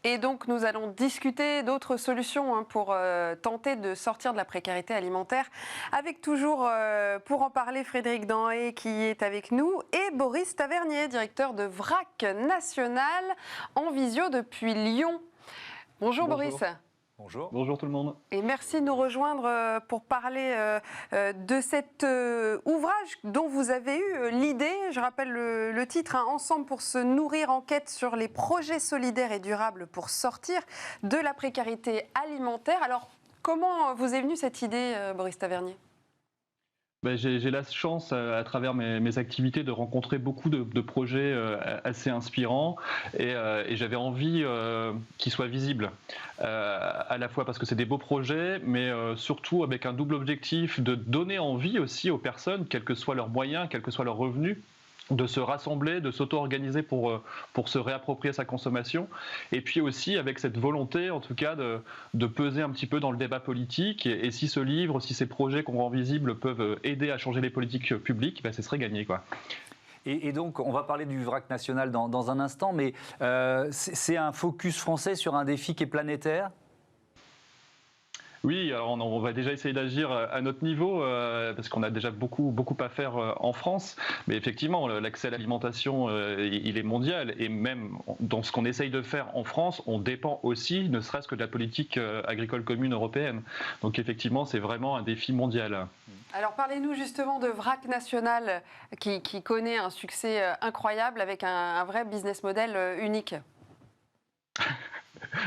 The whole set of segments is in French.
Et donc, nous allons discuter d'autres solutions pour tenter de sortir de la précarité alimentaire. Avec toujours, pour en parler, Frédéric Danhé qui est avec nous et Boris Tavernier, directeur de VRAC National, en visio depuis Lyon. Bonjour. Boris. Bonjour. Bonjour tout le monde. Et merci de nous rejoindre pour parler de cet ouvrage dont vous avez eu l'idée. Je rappelle le titre, Ensemble pour se nourrir, enquête sur les projets solidaires et durables pour sortir de la précarité alimentaire. Alors, comment vous est venue cette idée, Boris Tavernier ? J'ai la chance, à travers mes activités, de rencontrer beaucoup de projets assez inspirants et j'avais envie qu'ils soient visibles, à la fois parce que c'est des beaux projets, mais surtout avec un double objectif de donner envie aussi aux personnes, quels que soient leurs moyens, quels que soient leurs revenus, de se rassembler, de s'auto-organiser pour se réapproprier sa consommation, et puis aussi avec cette volonté en tout cas de peser un petit peu dans le débat politique, et si ce livre, si ces projets qu'on rend visibles peuvent aider à changer les politiques publiques, ce serait gagné, quoi. Et donc, on va parler du VRAC National dans un instant, mais c'est un focus français sur un défi qui est planétaire ? Oui, alors on va déjà essayer d'agir à notre niveau, parce qu'on a déjà beaucoup à faire en France. Mais effectivement, l'accès à l'alimentation, il est mondial. Et même dans ce qu'on essaye de faire en France, on dépend aussi, ne serait-ce que de la politique agricole commune européenne. Donc effectivement, c'est vraiment un défi mondial. Alors parlez-nous justement de VRAC National, qui connaît un succès incroyable avec un vrai business model unique.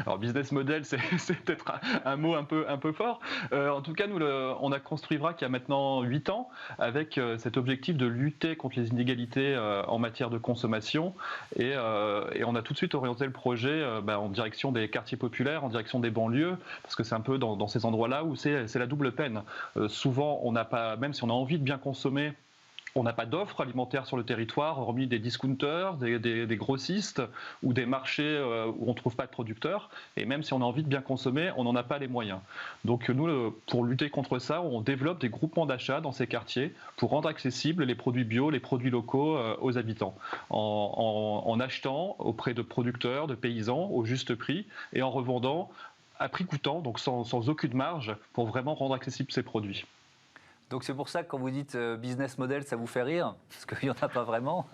Alors business model, c'est peut-être un mot un peu fort. En tout cas, nous, on a construit VRAC il y a maintenant 8 ans avec cet objectif de lutter contre les inégalités en matière de consommation. Et on a tout de suite orienté le projet en direction des quartiers populaires, en direction des banlieues, parce que c'est un peu dans ces endroits-là où c'est la double peine. Souvent, on n'a pas, même si on a envie de bien consommer, on n'a pas d'offres alimentaires sur le territoire, hormis des discounters, des grossistes ou des marchés où on ne trouve pas de producteurs. Et même si on a envie de bien consommer, on n'en a pas les moyens. Donc nous, pour lutter contre ça, on développe des groupements d'achat dans ces quartiers pour rendre accessibles les produits bio, les produits locaux aux habitants, en achetant auprès de producteurs, de paysans au juste prix et en revendant à prix coûtant, donc sans aucune marge, pour vraiment rendre accessibles ces produits. Donc c'est pour ça que quand vous dites business model, ça vous fait rire, parce qu'il n'y en a pas vraiment.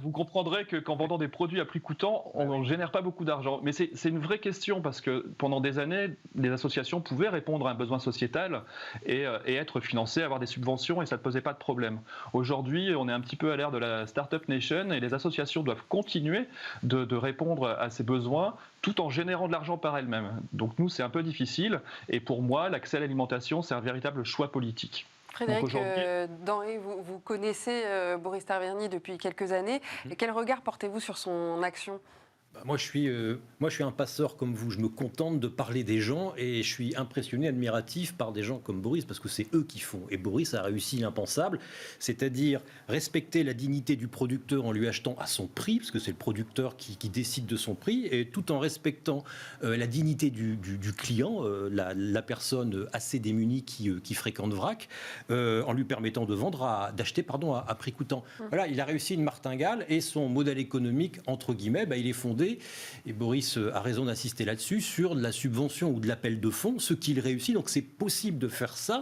Vous comprendrez qu'en vendant des produits à prix coûtant, on ne génère pas beaucoup d'argent. Mais c'est une vraie question, parce que pendant des années, les associations pouvaient répondre à un besoin sociétal et être financées, avoir des subventions, et ça ne posait pas de problème. Aujourd'hui, on est un petit peu à l'ère de la Startup Nation, et les associations doivent continuer de répondre à ces besoins, tout en générant de l'argent par elles-mêmes. Donc nous, c'est un peu difficile, et pour moi, l'accès à l'alimentation, c'est un véritable choix politique. Frédéric Danhé, vous connaissez Boris Tavernier depuis quelques années. Et quel regard portez-vous sur son action ? Moi, je suis un passeur comme vous. Je me contente de parler des gens et je suis impressionné, admiratif par des gens comme Boris parce que c'est eux qui font. Et Boris a réussi l'impensable, c'est-à-dire respecter la dignité du producteur en lui achetant à son prix, parce que c'est le producteur qui décide de son prix, et tout en respectant la dignité du client, la personne assez démunie qui fréquente VRAC, en lui permettant de vendre, d'acheter à prix coûtant. Voilà, il a réussi une martingale et son modèle économique, entre guillemets, il est fondé, et Boris a raison d'insister là-dessus, sur de la subvention ou de l'appel de fonds, ce qu'il réussit. Donc c'est possible de faire ça,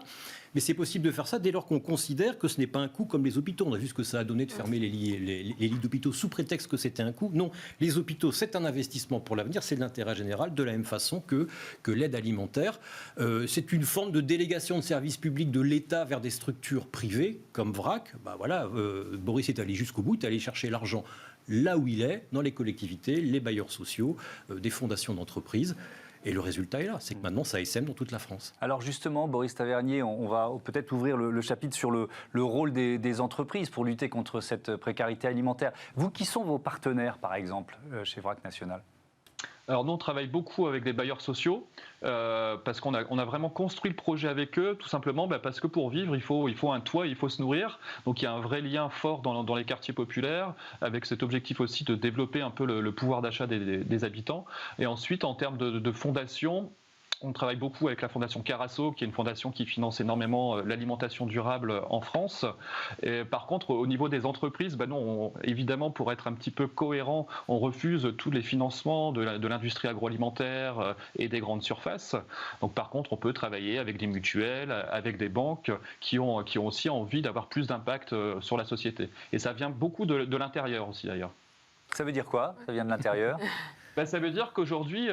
mais c'est possible de faire ça dès lors qu'on considère que ce n'est pas un coût comme les hôpitaux. On a vu ce que ça a donné de fermer les lits d'hôpitaux sous prétexte que c'était un coût. Non, les hôpitaux, c'est un investissement pour l'avenir, c'est de l'intérêt général, de la même façon que l'aide alimentaire. C'est une forme de délégation de services publics de l'État vers des structures privées, comme VRAC. Boris est allé jusqu'au bout, il est allé chercher l'argent là où il est, dans les collectivités, les bailleurs sociaux, des fondations d'entreprises. Et le résultat est là, c'est que maintenant ça essaime dans toute la France. Alors justement, Boris Tavernier, on va peut-être ouvrir le chapitre sur le rôle des entreprises pour lutter contre cette précarité alimentaire. Vous, qui sont vos partenaires, par exemple, chez VRAC National ? Alors nous, on travaille beaucoup avec des bailleurs sociaux parce qu'on a vraiment construit le projet avec eux, tout simplement parce que pour vivre, il faut un toit, il faut se nourrir. Donc il y a un vrai lien fort dans les quartiers populaires, avec cet objectif aussi de développer un peu le pouvoir d'achat des habitants. Et ensuite, en termes de fondation, On travaille beaucoup avec la fondation Carasso, qui est une fondation qui finance énormément l'alimentation durable en France. Et par contre, au niveau des entreprises, non, évidemment, pour être un petit peu cohérent, on refuse tous les financements de l'industrie agroalimentaire et des grandes surfaces. Donc, par contre, on peut travailler avec des mutuelles, avec des banques qui ont aussi envie d'avoir plus d'impact sur la société. Et ça vient beaucoup de l'intérieur aussi, d'ailleurs. Ça veut dire quoi? Ça vient de l'intérieur? Ça veut dire qu'aujourd'hui,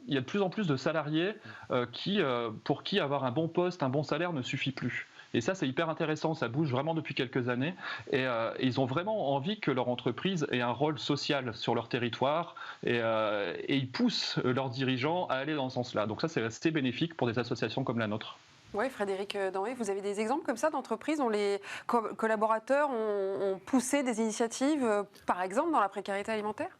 il y a de plus en plus de salariés pour qui avoir un bon poste, un bon salaire ne suffit plus. Et ça, c'est hyper intéressant, ça bouge vraiment depuis quelques années. Et ils ont vraiment envie que leur entreprise ait un rôle social sur leur territoire. Et ils poussent leurs dirigeants à aller dans ce sens-là. Donc ça, c'est assez bénéfique pour des associations comme la nôtre. Oui, Frédéric Danhé, vous avez des exemples comme ça d'entreprises dont les collaborateurs ont poussé des initiatives, par exemple, dans la précarité alimentaire ?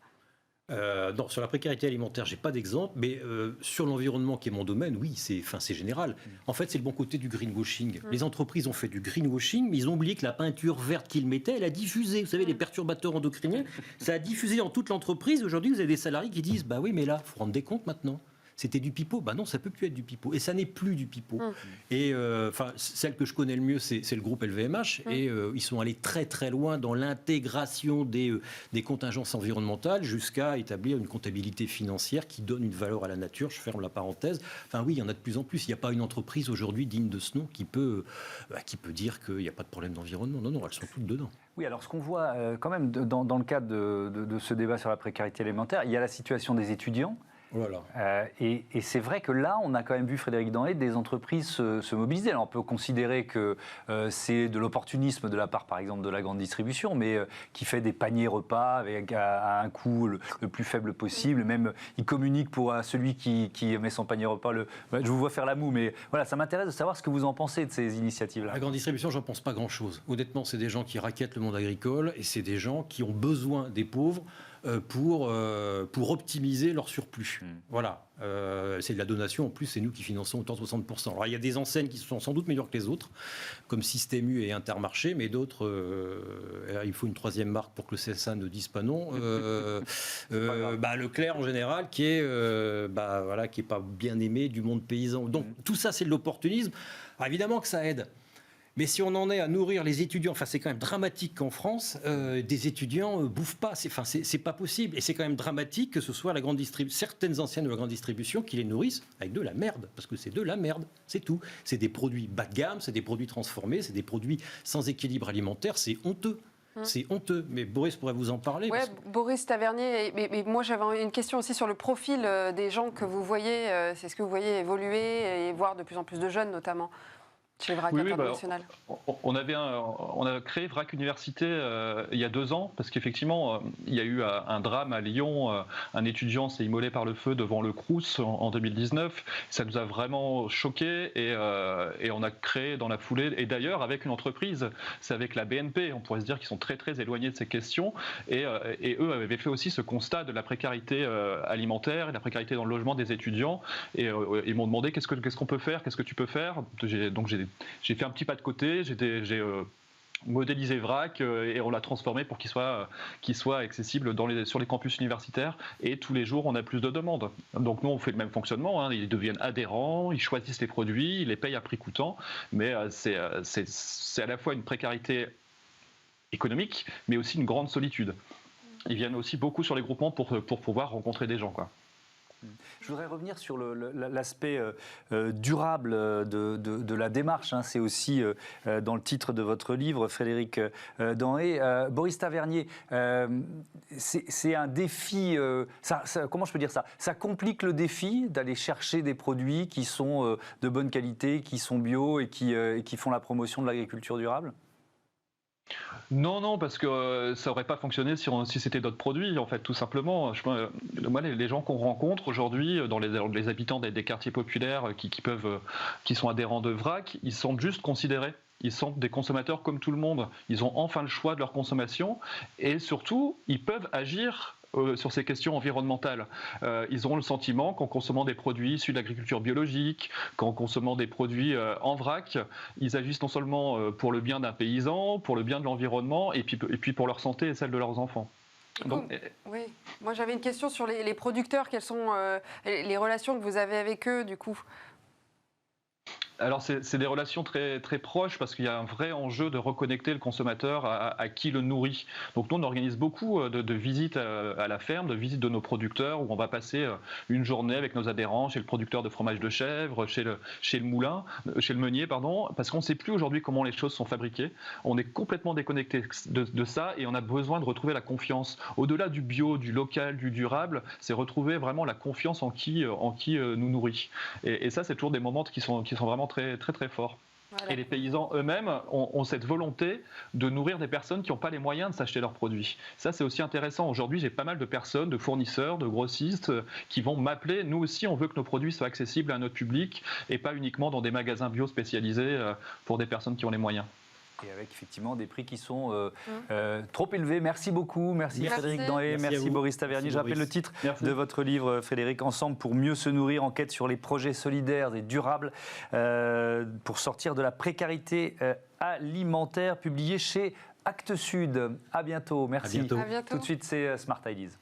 Non, sur la précarité alimentaire, j'ai pas d'exemple, mais sur l'environnement qui est mon domaine, oui, c'est général. En fait, c'est le bon côté du greenwashing. Les entreprises ont fait du greenwashing, mais ils ont oublié que la peinture verte qu'ils mettaient, elle a diffusé. Vous savez, les perturbateurs endocriniens, ça a diffusé dans toute l'entreprise. Aujourd'hui, vous avez des salariés qui disent, bah oui, mais là, vous vous rendez compte maintenant ? C'était du pipeau. Ben non, ça peut plus être du pipeau. Et ça n'est plus du pipeau. Et celle que je connais le mieux, c'est le groupe LVMH. Et ils sont allés très très loin dans l'intégration des contingences environnementales jusqu'à établir une comptabilité financière qui donne une valeur à la nature. Je ferme la parenthèse. Enfin oui, il y en a de plus en plus. Il n'y a pas une entreprise aujourd'hui digne de ce nom qui peut dire qu'il n'y a pas de problème d'environnement. Non, elles sont toutes dedans. Oui, alors ce qu'on voit quand même dans le cadre de ce débat sur la précarité alimentaire, il y a la situation des étudiants. Voilà. Et c'est vrai que là, on a quand même vu, Frédéric Danhé, des entreprises se mobiliser. Alors, on peut considérer que c'est de l'opportunisme de la part, par exemple, de la grande distribution, mais qui fait des paniers repas à un coût le plus faible possible. Même, il communique à celui qui met son panier repas. Je vous vois faire la moue, mais voilà, ça m'intéresse de savoir ce que vous en pensez de ces initiatives-là. La grande distribution, j'en pense pas grand-chose. Honnêtement, c'est des gens qui raquettent le monde agricole et c'est des gens qui ont besoin des pauvres pour optimiser leur surplus. Voilà. C'est de la donation. En plus, c'est nous qui finançons autant de 60%. Alors, il y a des enseignes qui sont sans doute meilleures que les autres, comme Système U et Intermarché, mais d'autres, il faut une troisième marque pour que le CSA ne dise pas non. Leclerc, en général, qui est pas bien aimé du monde paysan. Donc, tout ça, c'est de l'opportunisme. Alors, évidemment que ça aide. Mais si on en est à nourrir les étudiants, c'est quand même dramatique qu'en France, des étudiants bouffent pas. C'est pas possible. Et c'est quand même dramatique que ce soit certaines anciennes de la grande distribution qui les nourrissent avec de la merde. Parce que c'est de la merde, c'est tout. C'est des produits bas de gamme, c'est des produits transformés, c'est des produits sans équilibre alimentaire. C'est honteux. C'est honteux, mais Boris pourrait vous en parler. Oui, Boris Tavernier, mais moi j'avais une question aussi sur le profil des gens que vous voyez. C'est ce que vous voyez évoluer et voir de plus en plus de jeunes notamment chez VRAC International. On a créé VRAC Université il y a 2 ans, parce qu'effectivement, il y a eu un drame à Lyon. Un étudiant s'est immolé par le feu devant le Crous en 2019. Ça nous a vraiment choqués et on a créé dans la foulée, et d'ailleurs avec une entreprise, c'est avec la BNP, on pourrait se dire qu'ils sont très très éloignés de ces questions, et eux avaient fait aussi ce constat de la précarité alimentaire et de la précarité dans le logement des étudiants, et ils m'ont demandé qu'est-ce qu'on peut faire, qu'est-ce que tu peux faire. Donc j'ai fait un petit pas de côté, j'ai modélisé VRAC et on l'a transformé pour qu'il soit accessible sur les campus universitaires, et tous les jours on a plus de demandes. Donc nous on fait le même fonctionnement, ils deviennent adhérents, ils choisissent les produits, ils les payent à prix coûtant, mais c'est à la fois une précarité économique mais aussi une grande solitude. Ils viennent aussi beaucoup sur les groupements pour pouvoir rencontrer des gens, quoi. Je voudrais revenir sur l'aspect durable de la démarche. C'est aussi dans le titre de votre livre, Frédéric Danhé. Boris Tavernier, c'est un défi. Comment je peux dire ça ? Ça complique le défi d'aller chercher des produits qui sont de bonne qualité, qui sont bio et qui font la promotion de l'agriculture durable ? Non, parce que ça n'aurait pas fonctionné si c'était d'autres produits, en fait, tout simplement. Moi, les gens qu'on rencontre aujourd'hui, dans les habitants des quartiers populaires qui sont adhérents de VRAC, ils sont juste considérés. Ils sont des consommateurs comme tout le monde. Ils ont enfin le choix de leur consommation, et surtout, ils peuvent agir sur ces questions environnementales. Ils auront le sentiment qu'en consommant des produits issus de l'agriculture biologique, qu'en consommant des produits en vrac, ils agissent non seulement pour le bien d'un paysan, pour le bien de l'environnement, et puis pour leur santé et celle de leurs enfants. Donc, Oui, moi j'avais une question sur les producteurs. Quelles sont les relations que vous avez avec eux du coup? alors c'est des relations très, très proches parce qu'il y a un vrai enjeu de reconnecter le consommateur à qui le nourrit. Donc nous on organise beaucoup de visites à la ferme, de visites de nos producteurs où on va passer une journée avec nos adhérents chez le producteur de fromage de chèvre, chez le moulin, chez le meunier pardon, parce qu'on ne sait plus aujourd'hui comment les choses sont fabriquées. On est complètement déconnecté de ça et on a besoin de retrouver la confiance. Au-delà du bio, du local, du durable, c'est retrouver vraiment la confiance en qui nous nourrit. Et ça c'est toujours des moments qui sont vraiment très, très, très fort. Voilà. Et les paysans eux-mêmes ont cette volonté de nourrir des personnes qui n'ont pas les moyens de s'acheter leurs produits. Ça, c'est aussi intéressant. Aujourd'hui, j'ai pas mal de personnes, de fournisseurs, de grossistes qui vont m'appeler. Nous aussi, on veut que nos produits soient accessibles à notre public et pas uniquement dans des magasins bio spécialisés pour des personnes qui ont les moyens. Et avec effectivement des prix qui sont trop élevés. Merci beaucoup. Merci Frédéric Danhé. Merci Boris Tavernier. Je rappelle le titre de votre livre, Frédéric, Ensemble pour mieux se nourrir, enquête sur les projets solidaires et durables pour sortir de la précarité alimentaire, publié chez Actes Sud. À bientôt. Merci. À bientôt. À bientôt. Tout de suite, c'est Smart Ideas.